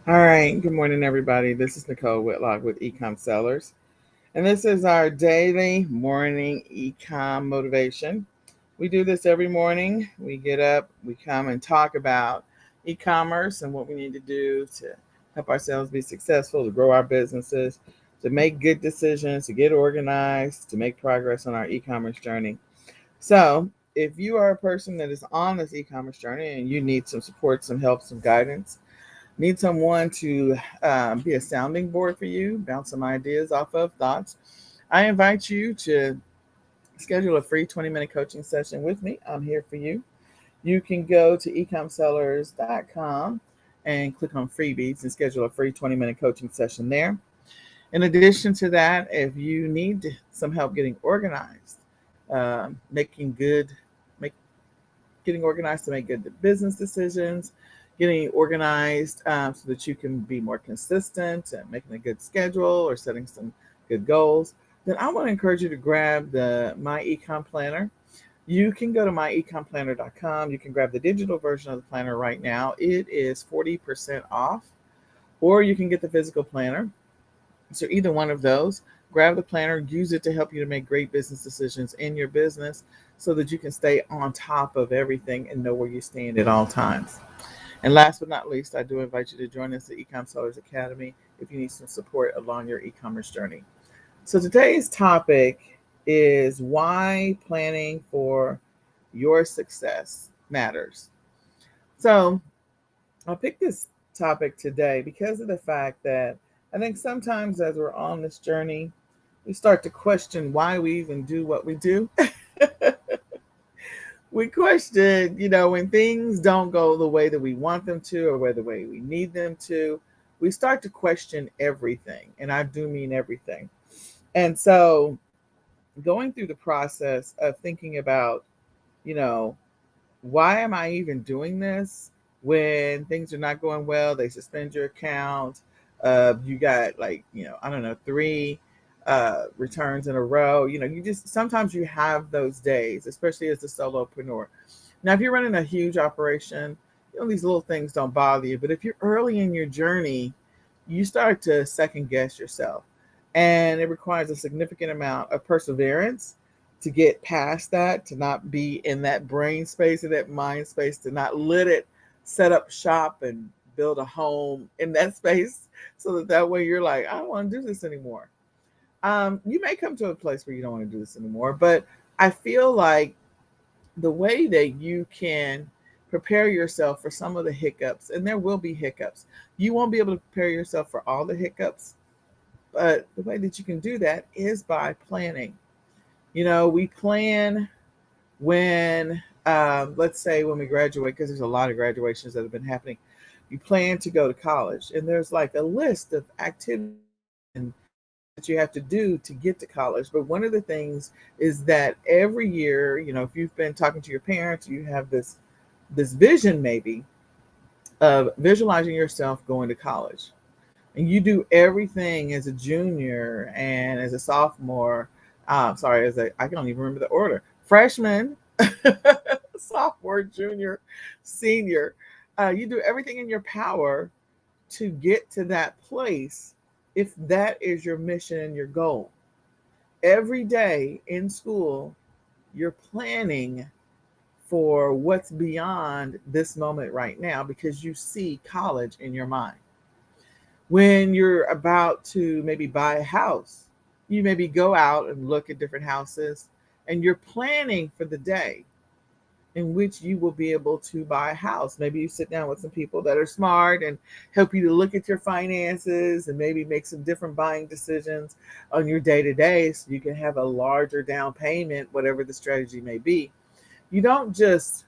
All right. Good morning, everybody. This is Nicole Whitlock with eCom Sellers, and this is our daily morning eCom motivation. We do this every morning. We get up, we come and talk about e-commerce and what we need to do to help ourselves be successful, to grow our businesses, to make good decisions, to get organized, to make progress on our e-commerce journey. So, if you are a person that is on this e-commerce journey and you need some support, some help, some guidance, need someone to be a sounding board for you, bounce some ideas off of, thoughts, I invite you to schedule a free 20-minute coaching session with me. I'm here for you. You can go to ecomsellers.com and click on freebies and schedule a free 20-minute coaching session there. In addition to that, if you need some help getting organized, making good, make getting organized to make good business decisions, getting organized so that you can be more consistent and making a good schedule or setting some good goals, then I want to encourage you to grab the My Ecom Planner. You can go to myecomplanner.com. You can grab the digital version of the planner right now. It is 40% off, or you can get the physical planner. So either one of those, grab the planner, use it to help you to make great business decisions in your business so that you can stay on top of everything and know where you stand at all times. And last but not least, I do invite you to join us at Ecom Sellers Academy if you need some support along your e-commerce journey. So today's topic is why planning for your success matters. So I picked this topic today because of the fact that I think sometimes as we're on this journey, we start to question why we even do what we do. We question, when things don't go the way that we want them to or the way we need them to, we start to question everything. And I do mean everything. And so going through the process of thinking about, you know, why am I even doing this when things are not going well? They suspend your account. You got I don't know, three returns in a row. You just sometimes you have those days, especially as a solopreneur. Now, if you're running a huge operation, these little things don't bother you. But if you're early in your journey, you start to second guess yourself. And it requires a significant amount of perseverance to get past that, to not be in that brain space or that mind space, to not let it set up shop and build a home in that space so that way you're like, I don't want to do this anymore. You may come to a place where you don't want to do this anymore, but I feel like the way that you can prepare yourself for some of the hiccups, and there will be hiccups. You won't be able to prepare yourself for all the hiccups, but the way that you can do that is by planning. We plan when, let's say, when we graduate, because there's a lot of graduations that have been happening. You plan to go to college, and there's like a list of activities and things that you have to do to get to college. But one of the things is that every year, if you've been talking to your parents, you have this vision maybe of visualizing yourself going to college, and you do everything as a junior and as a sophomore. Sorry, I can't even remember the order. Freshman, sophomore, junior, senior. You do everything in your power to get to that place if that is your mission and your goal. Every day in school, you're planning for what's beyond this moment right now because you see college in your mind. When you're about to maybe buy a house, you maybe go out and look at different houses and you're planning for the day in which you will be able to buy a house. Maybe you sit down with some people that are smart and help you to look at your finances and maybe make some different buying decisions on your day to day so you can have a larger down payment, whatever the strategy may be. You don't just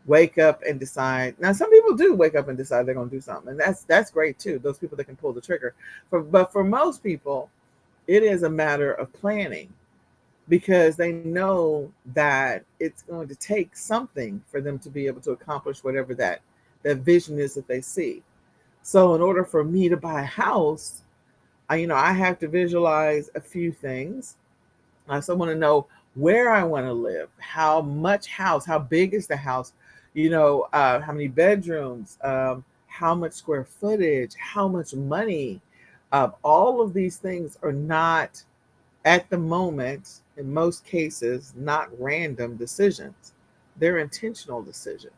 wake up and decide. Now, some people do wake up and decide they're going to do something, and that's great too. Those people that can pull the trigger. But for most people, it is a matter of planning because they know that it's going to take something for them to be able to accomplish whatever that vision is that they see. So, in order for me to buy a house, I have to visualize a few things. I also want to know where I want to live, how much house, how big is the house, how many bedrooms, how much square footage, how much money. All of these things are not, at the moment, in most cases, not random decisions. They're intentional decisions.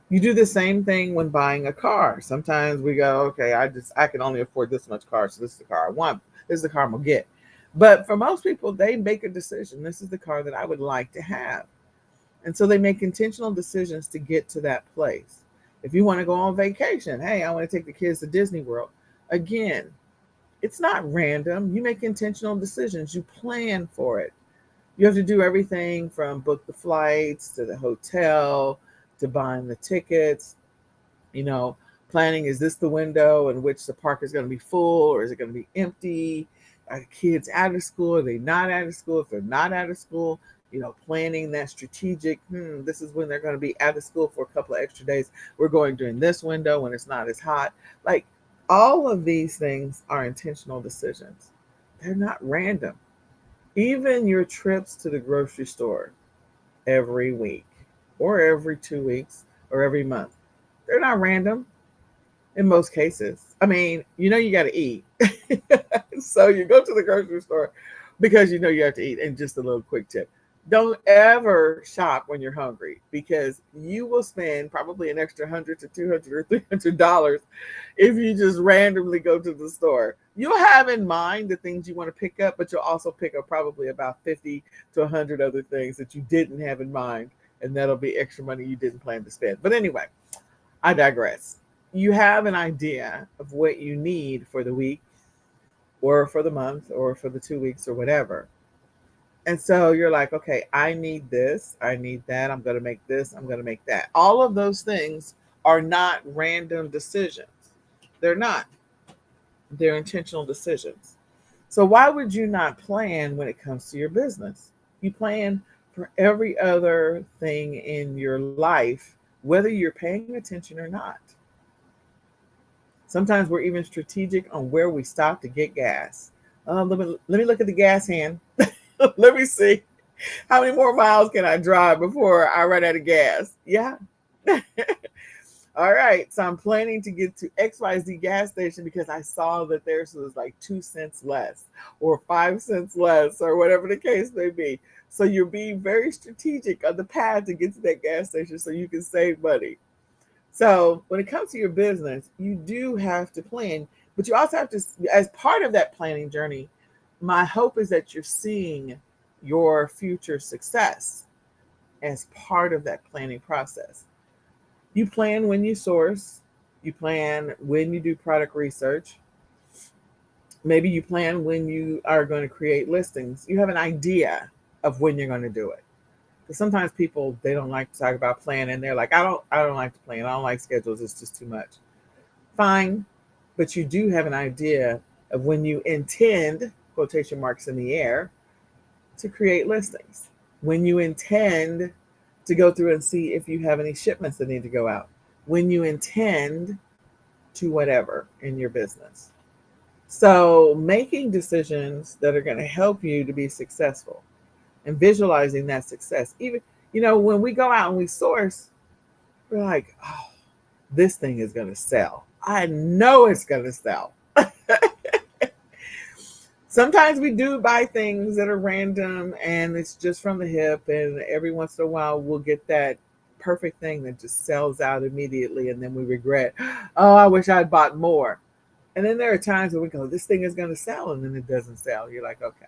You do the same thing when buying a car. Sometimes we go, okay, I can only afford this much car, so this is the car I want. This is the car I'm gonna get. But for most people, they make a decision. This is the car that I would like to have. And so they make intentional decisions to get to that place. If you want to go on vacation, hey, I want to take the kids to Disney World. Again, it's not random. You make intentional decisions. You plan for it. You have to do everything from book the flights to the hotel to buying the tickets. You know, planning, is this the window in which the park is going to be full or is it going to be empty? Are the kids out of school? Are they not out of school? If they're not out of school, planning that strategic, this is when they're going to be out of school for a couple of extra days. We're going during this window when it's not as hot. Like, all of these things are intentional decisions. They're not random. Even your trips to the grocery store every week or every 2 weeks or every month, they're not random in most cases. I mean, you got to eat. So you go to the grocery store because you have to eat. And just a little quick tip: don't ever shop when you're hungry, because you will spend probably an extra 100 to 200 or $300 if you just randomly go to the store. You'll have in mind the things you want to pick up, but you'll also pick up probably about 50 to 100 other things that you didn't have in mind, and that'll be extra money you didn't plan to spend. But anyway, I digress. You have an idea of what you need for the week or for the month or for the 2 weeks or whatever. And so you're like, okay, I need this, I need that, I'm going to make this, I'm going to make that. All of those things are not random decisions. They're not. They're intentional decisions. So why would you not plan when it comes to your business? You plan for every other thing in your life, whether you're paying attention or not. Sometimes we're even strategic on where we stop to get gas. Let me look at the gas hand. Let me see how many more miles can I drive before I run out of gas. Yeah. All right. So I'm planning to get to XYZ gas station because I saw that theirs was like 2 cents less or 5 cents less or whatever the case may be. So you're being very strategic on the path to get to that gas station so you can save money. So when it comes to your business, you do have to plan, but you also have to, as part of that planning journey, my hope is that you're seeing your future success as part of that planning process. You plan when you source, you plan when you do product research. Maybe you plan when you are going to create listings. You have an idea of when you're going to do it. Because sometimes people, they don't like to talk about planning. They're like, I don't like to plan. I don't like schedules. It's just too much. Fine, but you do have an idea of when you intend, quotation marks in the air, to create listings. When you intend to go through and see if you have any shipments that need to go out. When you intend to whatever in your business. So making decisions that are going to help you to be successful and visualizing that success. Even, when we go out and we source, we're like, oh, this thing is going to sell. I know it's going to sell. Sometimes we do buy things that are random and it's just from the hip, and every once in a while we'll get that perfect thing that just sells out immediately, and then we regret, oh, I wish I'd bought more. And then there are times when we go, this thing is going to sell, and then it doesn't sell. You're like, okay.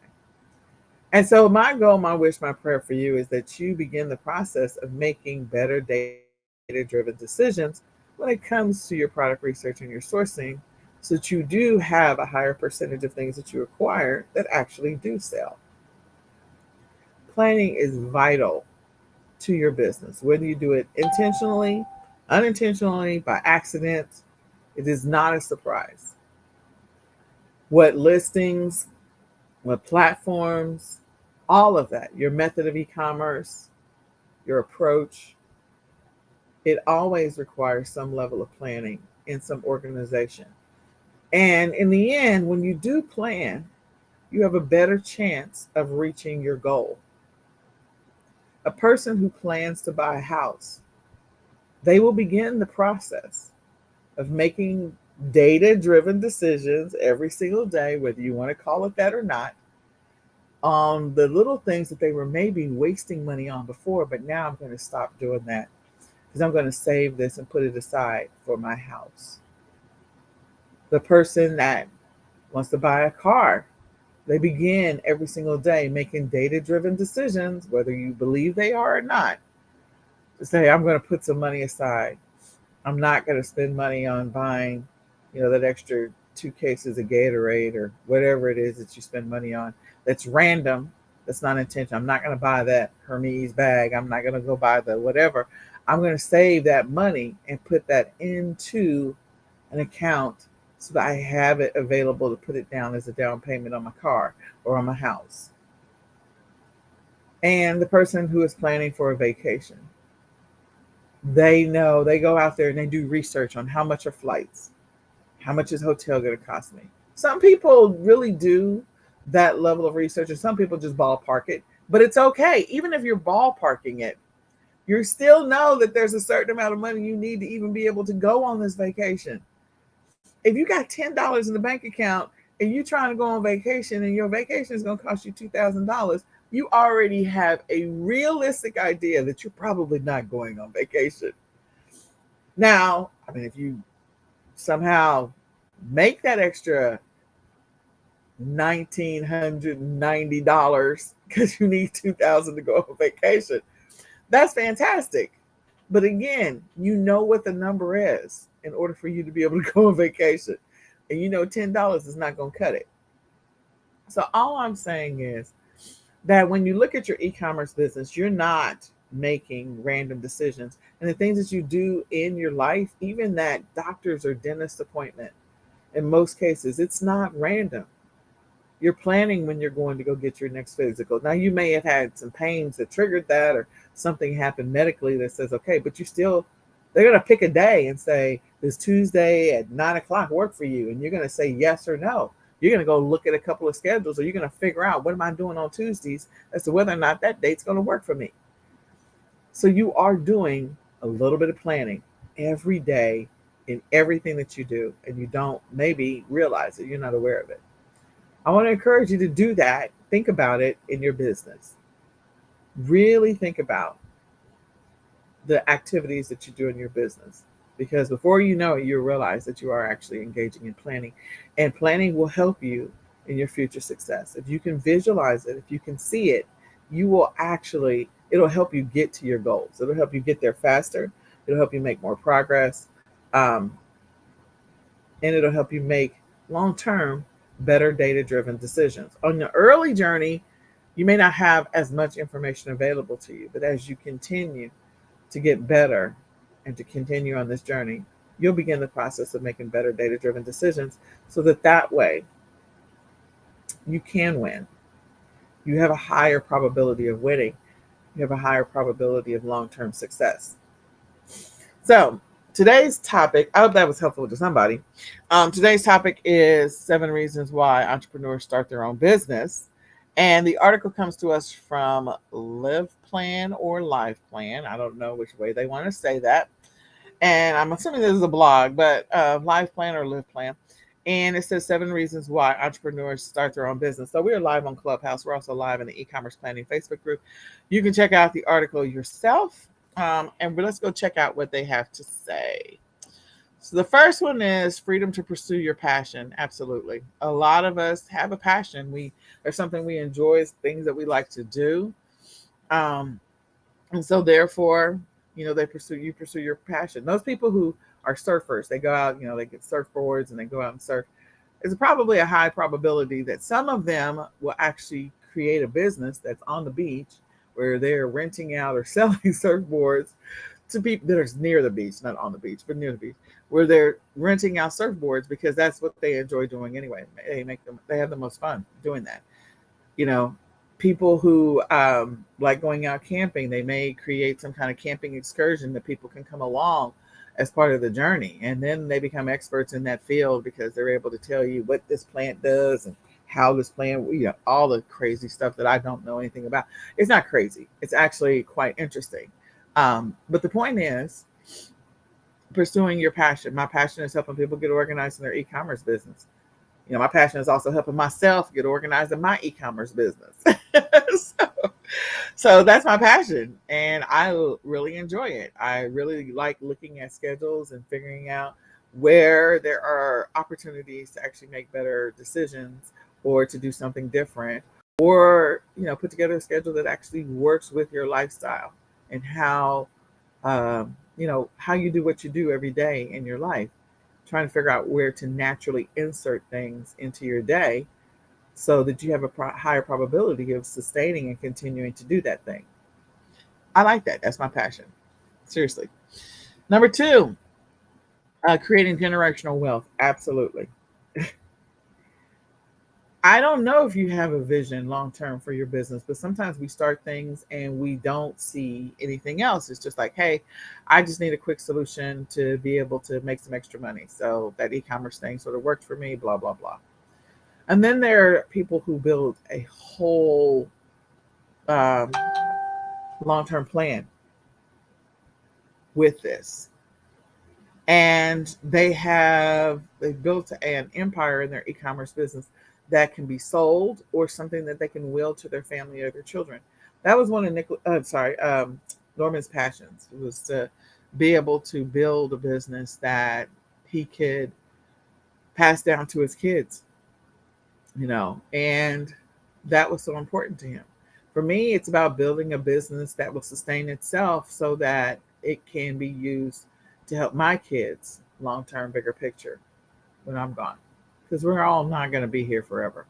And so my goal, my wish, my prayer for you is that you begin the process of making better data-driven decisions when it comes to your product research and your sourcing, so that you do have a higher percentage of things that you acquire that actually do sell. Planning is vital to your business, whether you do it intentionally, unintentionally, by accident. It is not a surprise. What listings, what platforms, all of that, your method of e-commerce, your approach, it always requires some level of planning and some organization. And in the end, when you do plan, you have a better chance of reaching your goal. A person who plans to buy a house, they will begin the process. of making data-driven decisions every single day, whether you want to call it that or not, on the little things that they were maybe wasting money on before, but now I'm going to stop doing that because I'm going to save this and put it aside for my house. The person that wants to buy a car, they begin every single day making data driven decisions, whether you believe they are or not, to say, I'm going to put some money aside. I'm not going to spend money on buying, that extra 2 cases of Gatorade or whatever it is that you spend money on. That's random. That's not intentional. I'm not going to buy that Hermes bag. I'm not going to go buy the whatever. I'm going to save that money and put that into an account so that I have it available to put it down as a down payment on my car or on my house. And the person who is planning for a vacation, they know, they go out there and they do research on how much are flights, how much is hotel going to cost me. Some people really do that level of research, and some people just ballpark it. But it's okay. Even if you're ballparking it, you still know that there's a certain amount of money you need to even be able to go on this vacation. If you got $10 in the bank account and you're trying to go on vacation and your vacation is going to cost you $2,000, you already have a realistic idea that you're probably not going on vacation. Now, I mean, if you somehow make that extra $1,990 because you need $2,000 to go on vacation, that's fantastic. But again, you know what the number is in order for you to be able to go on vacation. And you know $10 is not going to cut it. So all I'm saying is that when you look at your e-commerce business, you're not making random decisions. And the things that you do in your life, even that doctor's or dentist appointment, in most cases, it's not random. You're planning when you're going to go get your next physical. Now, you may have had some pains that triggered that, or something happened medically that says, okay, but they're going to pick a day and say, does Tuesday at 9 o'clock work for you? And you're going to say yes or no. You're going to go look at a couple of schedules, or you're going to figure out, what am I doing on Tuesdays as to whether or not that date's going to work for me. So you are doing a little bit of planning every day in everything that you do, and you don't maybe realize it. You're not aware of it. I want to encourage you to do that. Think about it in your business. Really think about the activities that you do in your business, because before you know it, you'll realize that you are actually engaging in planning, and planning will help you in your future success. If you can visualize it, if you can see it, it'll help you get to your goals. It'll help you get there faster. It'll help you make more progress. And it'll help you make long-term better data-driven decisions. On the early journey, you may not have as much information available to you, but as you continue to get better and to continue on this journey, you'll begin the process of making better data-driven decisions, so that way you can win. You have a higher probability of winning. You have a higher probability of long-term success. So today's topic, I hope that was helpful to somebody. Today's topic is 7 reasons why entrepreneurs start their own business. And the article comes to us from Live Plan or Live Plan. I don't know which way they want to say that. And I'm assuming this is a blog, but Live Plan or Live Plan. And it says 7 reasons why entrepreneurs start their own business. So we are live on Clubhouse. We're also live in the e-commerce planning Facebook group. You can check out the article yourself. And let's go check out what they have to say. So the first one is freedom to pursue your passion. Absolutely. A lot of us have a passion. There's something we enjoy, things that we like to do. And so therefore, you pursue your passion. Those people who are surfers, they go out, they get surfboards and they go out and surf. There's probably a high probability that some of them will actually create a business that's on the beach, where they're renting out or selling surfboards to people that are near the beach, not on the beach, but near the beach, where they're renting out surfboards because that's what they enjoy doing anyway. They have the most fun doing that. People who like going out camping, they may create some kind of camping excursion that people can come along as part of the journey. And then they become experts in that field because they're able to tell you what this plant does and how this plant, all the crazy stuff that I don't know anything about. It's not crazy. It's actually quite interesting. But the point is pursuing your passion. My passion is helping people get organized in their e-commerce business. My passion is also helping myself get organized in my e-commerce business. so, so that's my passion, and I really enjoy it. I really like looking at schedules and figuring out where there are opportunities to actually make better decisions or to do something different, or put together a schedule that actually works with your lifestyle and how you do what you do every day in your life, trying to figure out where to naturally insert things into your day so that you have a higher probability of sustaining and continuing to do that thing. I like that. That's my passion. Seriously. Number two, creating generational wealth. Absolutely. I don't know if you have a vision long term for your business, but sometimes we start things and we don't see anything else. It's just like, hey, I just need a quick solution to be able to make some extra money. So that e commerce thing sort of worked for me, blah, blah, blah. And then there are people who build a whole um, long term plan with this. And they built an empire in their e-commerce business that can be sold or something that they can will to their family or their children. That was one of Norman's passions, was to be able to build a business that he could pass down to his kids, and that was so important to him. For me, it's about building a business that will sustain itself so that it can be used to help my kids long term, bigger picture when I'm gone. Because we're all not going to be here forever.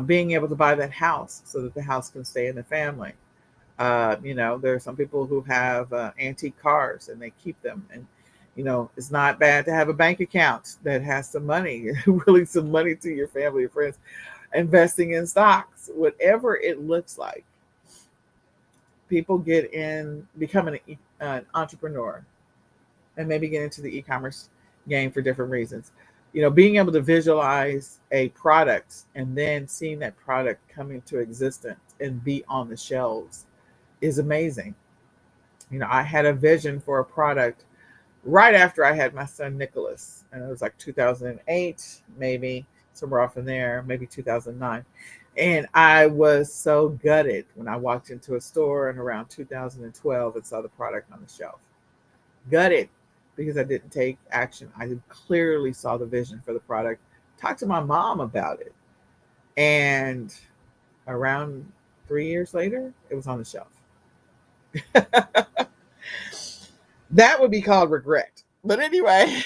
Being able to buy that house so that the house can stay in the family. There are some people who have antique cars and they keep them. And, it's not bad to have a bank account that has some money, really some money to your family or friends, investing in stocks, whatever it looks like. People get in, becoming an entrepreneur and maybe get into the e-commerce game for different reasons. Being able to visualize a product and then seeing that product come into existence and be on the shelves is amazing. I had a vision for a product right after I had my son Nicholas, and it was like 2008, maybe somewhere off in there, maybe 2009. And I was so gutted when I walked into a store in around 2012 and saw the product on the shelf. Gutted because I didn't take action. I clearly saw the vision for the product, talked to my mom about it, and around 3 years later, it was on the shelf. That would be called regret. But anyway,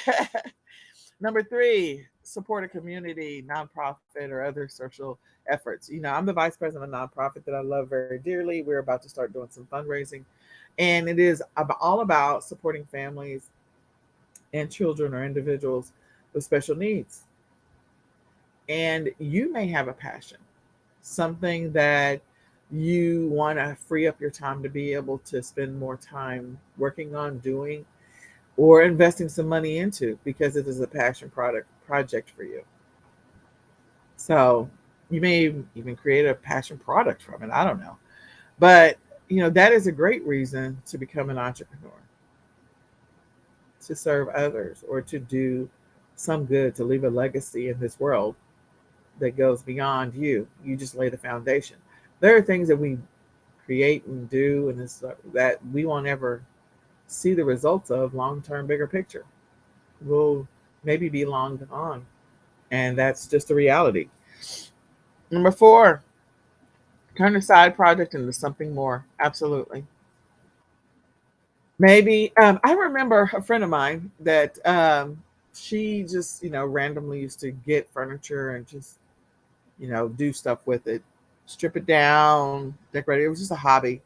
number three, support a community, nonprofit, or other social efforts. I'm the vice president of a nonprofit that I love very dearly. We're about to start doing some fundraising, and it is all about supporting families and children or individuals with special needs. And you may have a passion, something that you want to free up your time to be able to spend more time working on doing or investing some money into because it is a passion project for you. So you may even create a passion product from it. I don't know. But that is a great reason to become an entrepreneur, to serve others or to do some good, to leave a legacy in this world that goes beyond you. You just lay the foundation. There are things that we create and do and that we won't ever see the results of long term, bigger picture. We'll maybe be long gone. And that's just a reality. Number four, turn a side project into something more. Absolutely. Maybe I remember a friend of mine that she just randomly used to get furniture and just do stuff with it, strip it down, decorate it. It was just a hobby,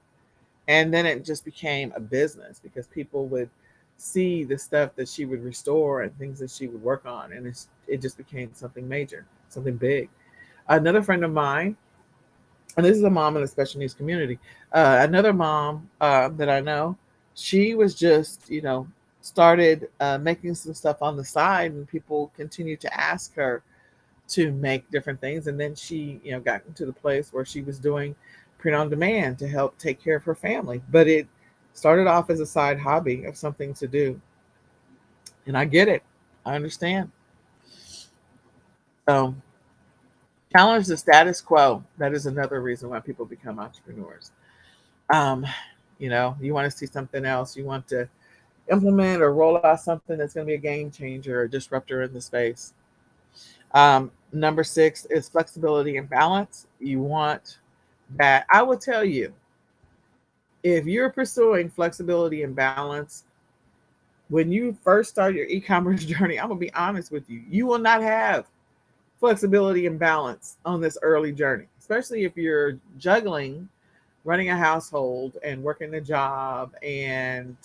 and then it just became a business because people would see the stuff that she would restore and things that she would work on, and it just became something major, something big. Another friend of mine, and this is a mom in the special needs community. Another mom that I know, she was just, started making some stuff on the side, and people continued to ask her to make different things. And then she, got into the place where she was doing print on demand to help take care of her family. But it started off as a side hobby of something to do. And I get it. I understand. So challenge the status quo. That is another reason why people become entrepreneurs. Um, you want to see something else. You want to implement or roll out something that's going to be a game changer or disruptor in the space. Number 6 is flexibility and balance. You want that. I will tell you, if you're pursuing flexibility and balance, when you first start your e-commerce journey, I'm going to be honest with you, you will not have flexibility and balance on this early journey, especially if you're juggling running a household and working a job and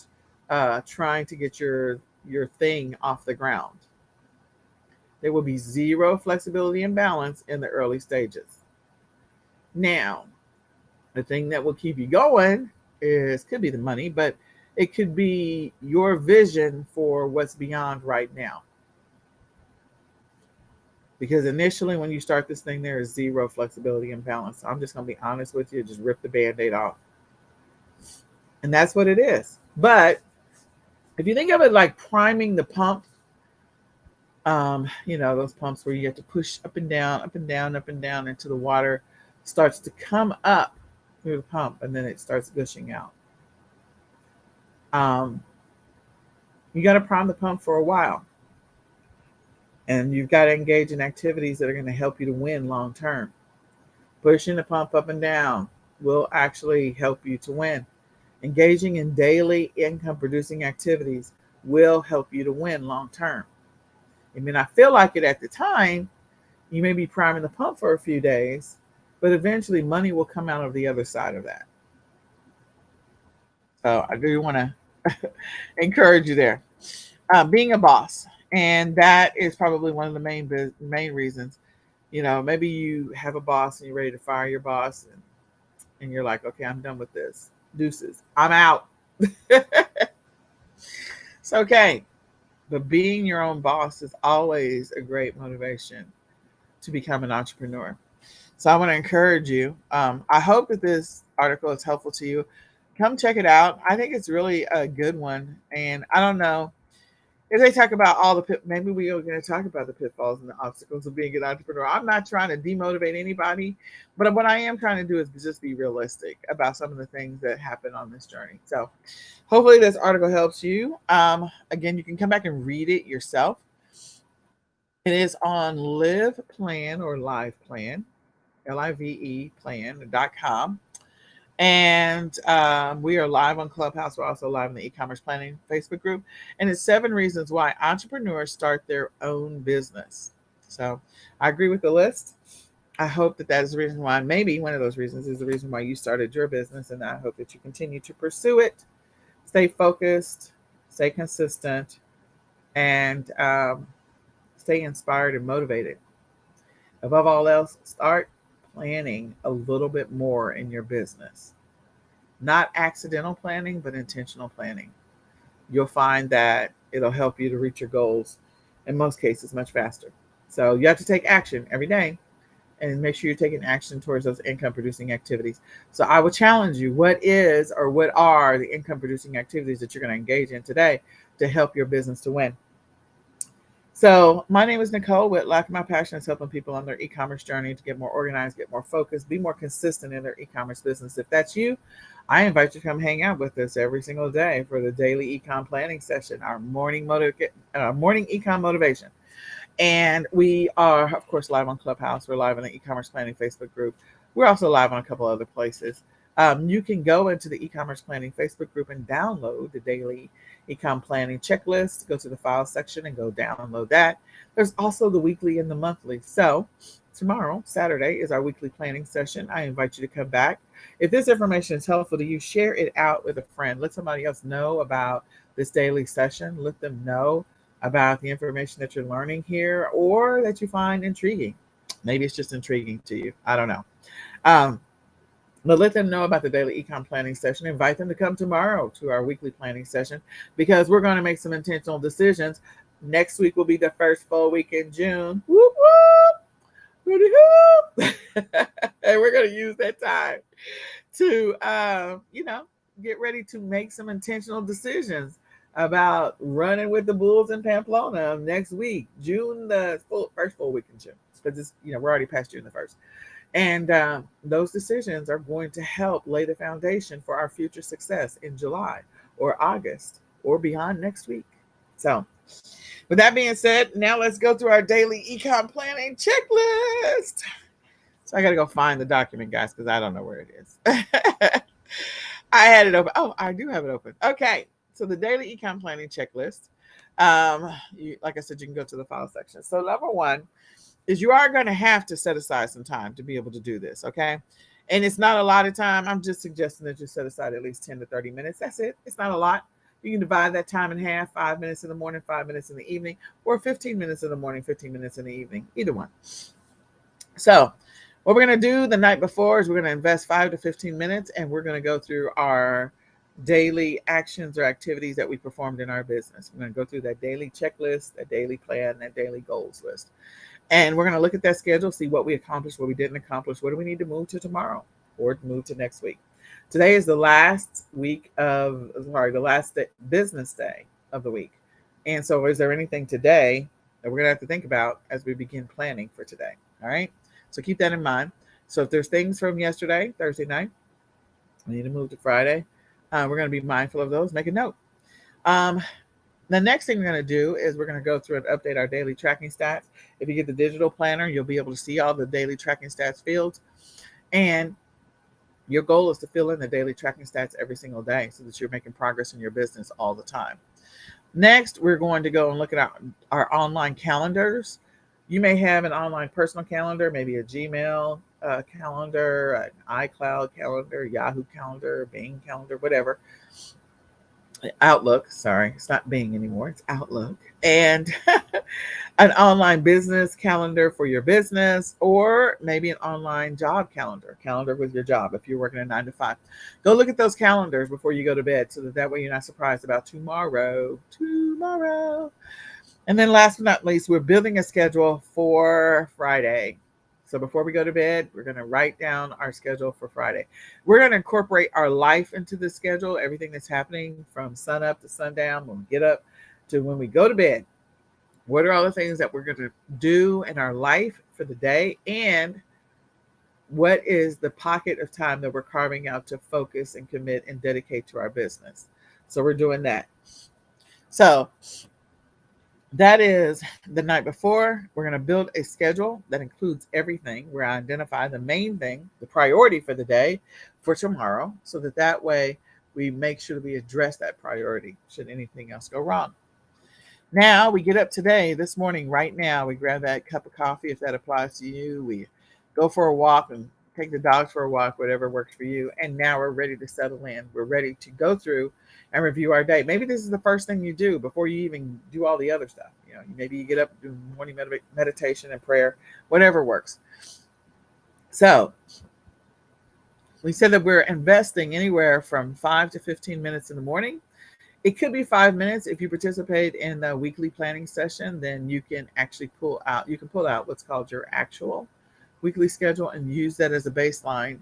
trying to get your thing off the ground. There will be zero flexibility and balance in the early stages. Now, the thing that will keep you going could be the money, but it could be your vision for what's beyond right now. Because initially, when you start this thing, there is zero flexibility and balance. So I'm just going to be honest with you, just rip the band-aid off. And that's what it is. But if you think of it like priming the pump, those pumps where you have to push up and down, up and down, up and down until the water starts to come up through the pump and then it starts gushing out. Um, you got to prime the pump for a while. And you've got to engage in activities that are going to help you to win long term. Pushing the pump up and down will actually help you to win. Engaging in daily income producing activities will help you to win long term. It may not feel like it at the time. You may be priming the pump for a few days, but eventually money will come out of the other side of that. So I do want to encourage you there. Being a boss, and that is probably one of the main reasons. Maybe you have a boss and you're ready to fire your boss, and you're like, okay, I'm done with this. Deuces, I'm out. It's okay. But being your own boss is always a great motivation to become an entrepreneur. So I want to encourage you. I hope that this article is helpful to you. Come check it out. I think it's really a good one. And I don't know if they talk about all the maybe we are going to talk about the pitfalls and the obstacles of being an entrepreneur. I'm not trying to demotivate anybody, but what I am trying to do is just be realistic about some of the things that happen on this journey. So hopefully this article helps you. Again, you can come back and read it yourself. It is on Live Plan or Live Plan, LIVE plan.com. And we are live on Clubhouse. We're also live in the e-commerce planning Facebook group. And it's 7 reasons why entrepreneurs start their own business. So I agree with the list. I hope that is the reason why, maybe one of those reasons is the reason why you started your business. And I hope that you continue to pursue it. Stay focused, stay consistent, and stay inspired and motivated. Above all else, start planning a little bit more in your business. Not accidental planning, but intentional planning. You'll find that it'll help you to reach your goals in most cases much faster. So you have to take action every day and make sure you're taking action towards those income producing activities. So I would challenge you, what are the income producing activities that you're going to engage in today to help your business to win? So my name is Nicole Whitlock. My passion is helping people on their e-commerce journey to get more organized, get more focused, be more consistent in their e-commerce business. If that's you, I invite you to come hang out with us every single day for the daily eCom planning session, our morning eCom motivation. And we are, of course, live on Clubhouse. We're live in the e-commerce planning Facebook group. We're also live on a couple other places. You can go into the e-commerce planning Facebook group and download the daily eCom planning checklist. Go to the file section and go download that. There's also the weekly and the monthly. So tomorrow, Saturday, is our weekly planning session. I invite you to come back. If this information is helpful to you, share it out with a friend. Let somebody else know about this daily session. Let them know about the information that you're learning here or that you find intriguing. Maybe it's just intriguing to you. I don't know. But let them know about the daily ecom planning session. Invite them to come tomorrow to our weekly planning session because we're going to make some intentional decisions. Next week will be the first full week in June. Whoop, whoop. And we're going to use that time to, get ready to make some intentional decisions about running with the Bulls in Pamplona next week, June the first full week in June, because it's we're already past June the 1st. And those decisions are going to help lay the foundation for our future success in July or August or beyond next week. So, with that being said, now let's go through our daily ecom planning checklist. So, I got to go find the document, guys, because I don't know where it is. I had it open. Oh, I do have it open. Okay. So, the daily ecom planning checklist. Like I said, you can go to the file section. So, number one, is you are going to have to set aside some time to be able to do this, okay? And it's not a lot of time. I'm just suggesting that you set aside at least 10 to 30 minutes. That's it. It's not a lot. You can divide that time in half, 5 minutes in the morning, 5 minutes in the evening, or 15 minutes in the morning, 15 minutes in the evening, either one. So what we're going to do the night before is we're going to invest 5 to 15 minutes, and we're going to go through our daily actions or activities that we performed in our business. We're going to go through that daily checklist, that daily plan, that daily goals list. And we're going to look at that schedule, see what we accomplished, what we didn't accomplish, what do we need to move to tomorrow or move to next week. Today is the last business day of the week. And so is there anything today that we're going to have to think about as we begin planning for today? All right. So keep that in mind. So if there's things from yesterday, Thursday night, we need to move to Friday. We're going to be mindful of those. Make a note. The next thing we're going to do is we're going to go through and update our daily tracking stats. If you get the digital planner, you'll be able to see all the daily tracking stats fields. And your goal is to fill in the daily tracking stats every single day so that you're making progress in your business all the time. Next, we're going to go and look at our online calendars. You may have an online personal calendar, maybe a Gmail calendar, an iCloud calendar, Yahoo calendar, Bing calendar, whatever. Outlook, sorry, it's not Bing anymore, it's Outlook. And an online business calendar for your business, or maybe an online job calendar with your job if you're working a 9 to 5. Go look at those calendars before you go to bed so that way you're not surprised about tomorrow. And then last but not least, we're building a schedule for Friday. So before we go to bed, we're going to write down our schedule for Friday. We're going to incorporate our life into the schedule, everything that's happening from sun up to sundown, when we get up to when we go to bed. What are all the things that we're going to do in our life for the day? And what is the pocket of time that we're carving out to focus and commit and dedicate to our business? So we're doing that. So that is the night before. We're going to build a schedule that includes everything. We're going to identify the main thing, the priority for the day for tomorrow, so that way we make sure that we address that priority should anything else go wrong. Now we get up today, this morning, right now, we grab that cup of coffee if that applies to you. We go for a walk and take the dogs for a walk, whatever works for you. And now we're ready to settle in. We're ready to go through and review our day. Maybe this is the first thing you do before you even do all the other stuff. Maybe you get up, do morning meditation and prayer, whatever works. So we said that we're investing anywhere from 5 to 15 minutes in the morning. It could be 5 minutes. If you participate in the weekly planning session, then you can actually pull out what's called your actual weekly schedule and use that as a baseline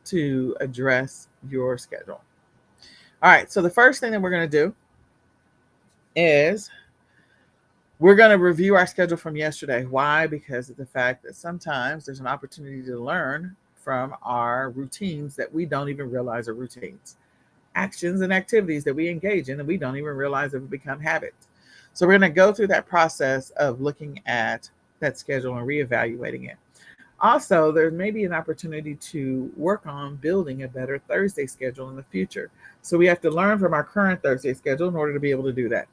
to address your schedule. All right, so the first thing that we're going to do is we're going to review our schedule from yesterday. Why? Because of the fact that sometimes there's an opportunity to learn from our routines that we don't even realize are routines. Actions and activities that we engage in and we don't even realize have become habits. So we're going to go through that process of looking at that schedule and reevaluating it. Also, there may be an opportunity to work on building a better Thursday schedule in the future. So we have to learn from our current Thursday schedule in order to be able to do that.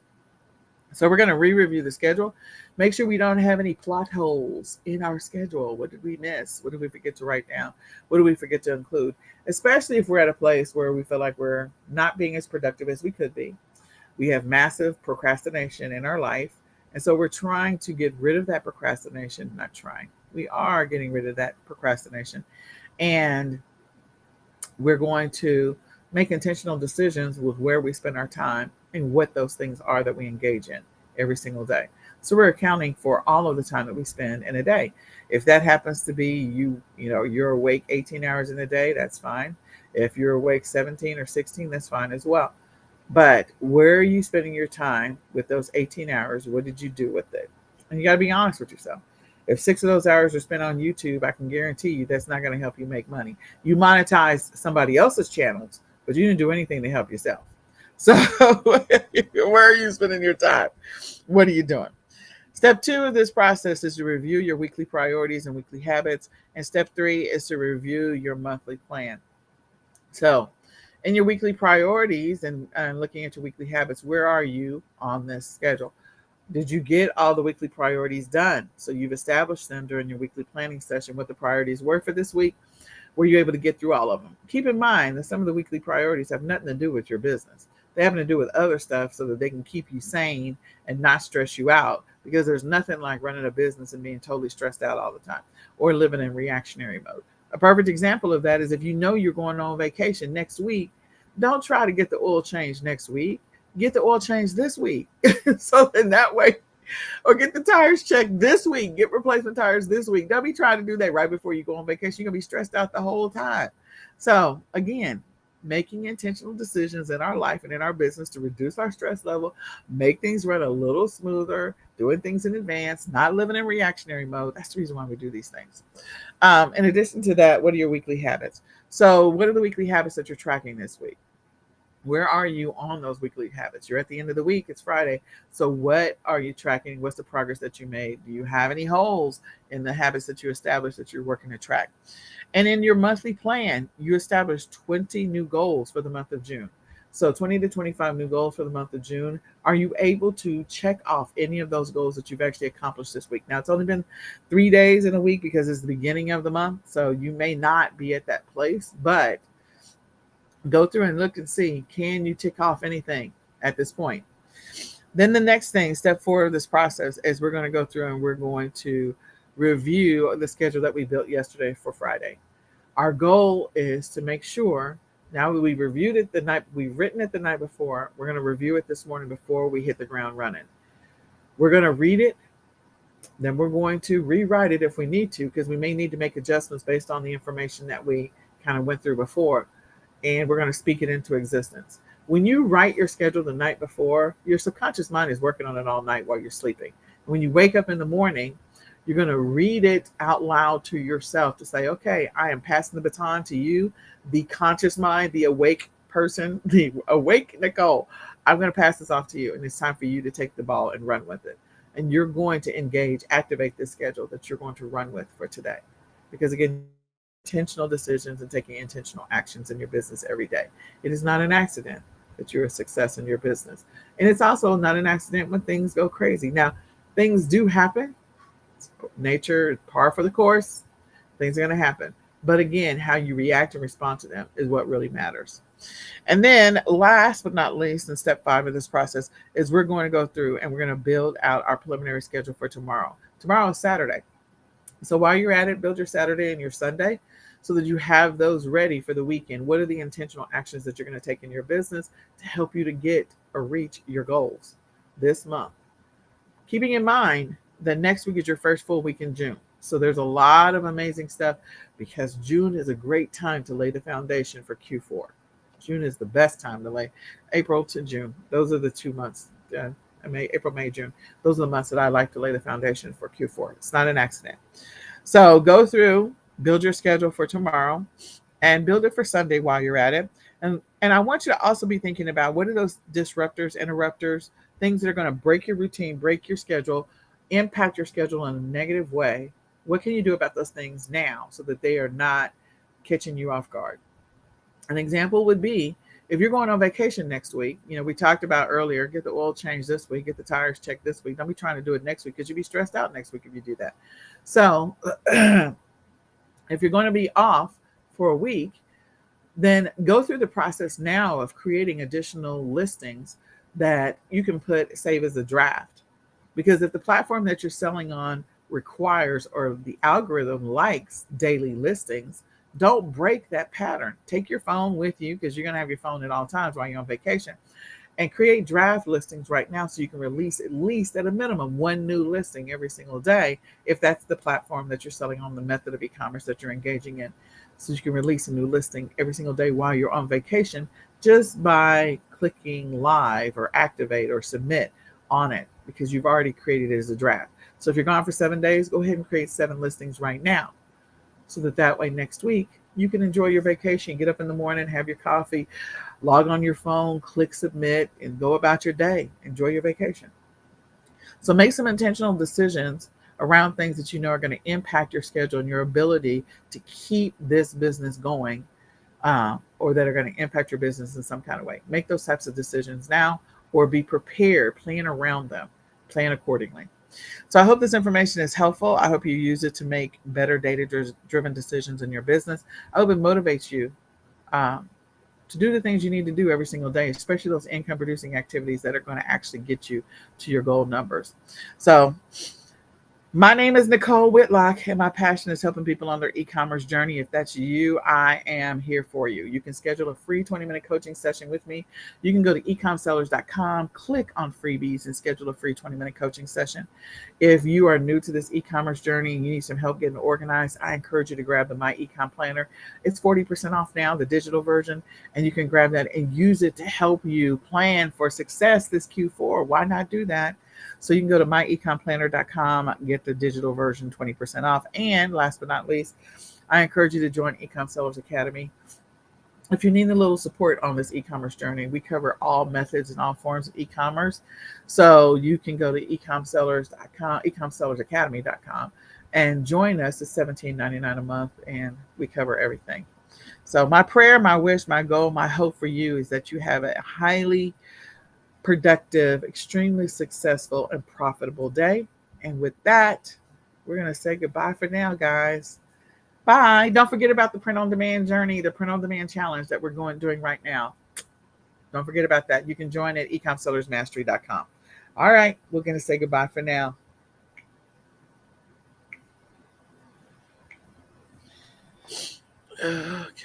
So we're going to re-review the schedule. Make sure we don't have any plot holes in our schedule. What did we miss? What did we forget to write down? What did we forget to include? Especially if we're at a place where we feel like we're not being as productive as we could be. We have massive procrastination in our life. And so we're trying to get rid of that procrastination. Not trying. We are getting rid of that procrastination. And we're going to make intentional decisions with where we spend our time and what those things are that we engage in every single day. So we're accounting for all of the time that we spend in a day. If that happens to be you're awake 18 hours in a day, that's fine. If you're awake 17 or 16, that's fine as well. But where are you spending your time with those 18 hours? What did you do with it? And you got to be honest with yourself. If 6 of those hours are spent on YouTube, I can guarantee you that's not going to help you make money. You monetize somebody else's channels, but you didn't do anything to help yourself. So, where are you spending your time? What are you doing? Step two of this process is to review your weekly priorities and weekly habits. And step three is to review your monthly plan. So, in your weekly priorities and looking at your weekly habits, where are you on this schedule? Did you get all the weekly priorities done? So, you've established them during your weekly planning session what the priorities were for this week. Were you able to get through all of them? Keep in mind that some of the weekly priorities have nothing to do with your business. They have to do with other stuff so that they can keep you sane and not stress you out, because there's nothing like running a business and being totally stressed out all the time or living in reactionary mode. A perfect example of that is if you know you're going on vacation next week, don't try to get the oil change next week. Get the oil change this week. So then that way, or get the tires checked this week. Get replacement tires this week. Don't be trying to do that right before you go on vacation. You're going to be stressed out the whole time. So, again, making intentional decisions in our life and in our business to reduce our stress level, make things run a little smoother, doing things in advance, not living in reactionary mode. That's the reason why we do these things. In addition to that, what are your weekly habits? So, what are the weekly habits that you're tracking this week? Where are you on those weekly habits? You're at the end of the week, it's Friday. So, what are you tracking? What's the progress that you made? Do you have any holes in the habits that you established that you're working to track? And in your monthly plan, you established 20 new goals for the month of June. So, 20 to 25 new goals for the month of June. Are you able to check off any of those goals that you've actually accomplished this week? Now, it's only been 3 days in a week because it's the beginning of the month. So, you may not be at that place, but go through and look and see, can you tick off anything at this point? Then the next thing, step four of this process, is we're going to go through and we're going to review the schedule that we built yesterday for Friday. Our goal is to make sure, now that we've reviewed it the night, we've written it the night before, we're going to review it this morning before we hit the ground running. We're going to read it, then we're going to rewrite it if we need to, because we may need to make adjustments based on the information that we kind of went through before, and we're going to speak it into existence. When you write your schedule the night before, your subconscious mind is working on it all night while you're sleeping. When you wake up in the morning, you're going to read it out loud to yourself to say, okay, I am passing the baton to you, the conscious mind, the awake person, the awake Nicole. I'm going to pass this off to you, and it's time for you to take the ball and run with it. And you're going to activate this schedule that you're going to run with for today. Because again, you're making intentional decisions and taking intentional actions in your business every day. It is not an accident that you're a success in your business. And it's also not an accident when things go crazy. Now, things do happen. Nature, par for the course, things are going to happen. But again, how you react and respond to them is what really matters. And then last but not least, in step five of this process, is we're going to go through and we're going to build out our preliminary schedule for tomorrow. Tomorrow is Saturday. So while you're at it, build your Saturday and your Sunday so that you have those ready for the weekend. What are the intentional actions that you're going to take in your business to help you to get or reach your goals this month? Keeping in mind that next week is your first full week in June. So there's a lot of amazing stuff, because June is a great time to lay the foundation for Q4. June is the best time to lay. April to June. Those are the 2 months. April, May, June. Those are the months that I like to lay the foundation for Q4. It's not an accident. So go through, build your schedule for tomorrow, and build it for Sunday while you're at it. And I want you to also be thinking about, what are those disruptors, interrupters, things that are going to break your routine, break your schedule, impact your schedule in a negative way. What can you do about those things now so that they are not catching you off guard? An example would be, if you're going on vacation next week, we talked about earlier, get the oil changed this week, get the tires checked this week. Don't be trying to do it next week, because you'll be stressed out next week if you do that. So if you're going to be off for a week, then go through the process now of creating additional listings that you can save as a draft. Because if the platform that you're selling on requires, or the algorithm likes, daily listings, don't break that pattern. Take your phone with you, because you're going to have your phone at all times while you're on vacation, and create draft listings right now so you can release at least, at a minimum, one new listing every single day, if that's the platform that you're selling on, the method of e-commerce that you're engaging in. so you can release a new listing every single day while you're on vacation just by clicking live or activate or submit on it, because you've already created it as a draft. So if you're gone for 7 days, go ahead and create 7 listings right now, so that way next week you can enjoy your vacation, get up in the morning, have your coffee, log on your phone, click submit, and go about your day. Enjoy your vacation. So make some intentional decisions around things that you know are going to impact your schedule and your ability to keep this business going, or that are going to impact your business in some kind of way. Make those types of decisions now, or be prepared, plan around them, plan accordingly. So I hope this information is helpful. I hope you use it to make better data-driven decisions in your business. I hope it motivates you um, to do the things you need to do every single day, especially those income producing activities that are going to actually get you to your goal numbers. So my name is Nicole Whitlock, and my passion is helping people on their e-commerce journey. If that's you, I am here for you. You can schedule a free 20-minute coaching session with me. You can go to ecomsellers.com, click on freebies, and schedule a free 20-minute coaching session. If you are new to this e-commerce journey and you need some help getting organized, I encourage you to grab the My Ecom Planner. It's 40% off now, the digital version, and you can grab that and use it to help you plan for success this Q4. Why not do that? So you can go to myecomplanner.com, get the digital version 20% off. And last but not least, I encourage you to join eCom Sellers Academy. If you need a little support on this e-commerce journey, we cover all methods and all forms of e-commerce. So you can go to ecomsellers.com, ecomsellersacademy.com, and join us at $17.99 a month, and we cover everything. So my prayer, my wish, my goal, my hope for you is that you have a highly productive, extremely successful, and profitable day. And with that, we're going to say goodbye for now, guys. Bye. Don't forget about the print on demand journey, the print on demand challenge that we're doing right now. Don't forget about that. You can join at ecomsellersmastery.com. All right, we're going to say goodbye for now. Okay.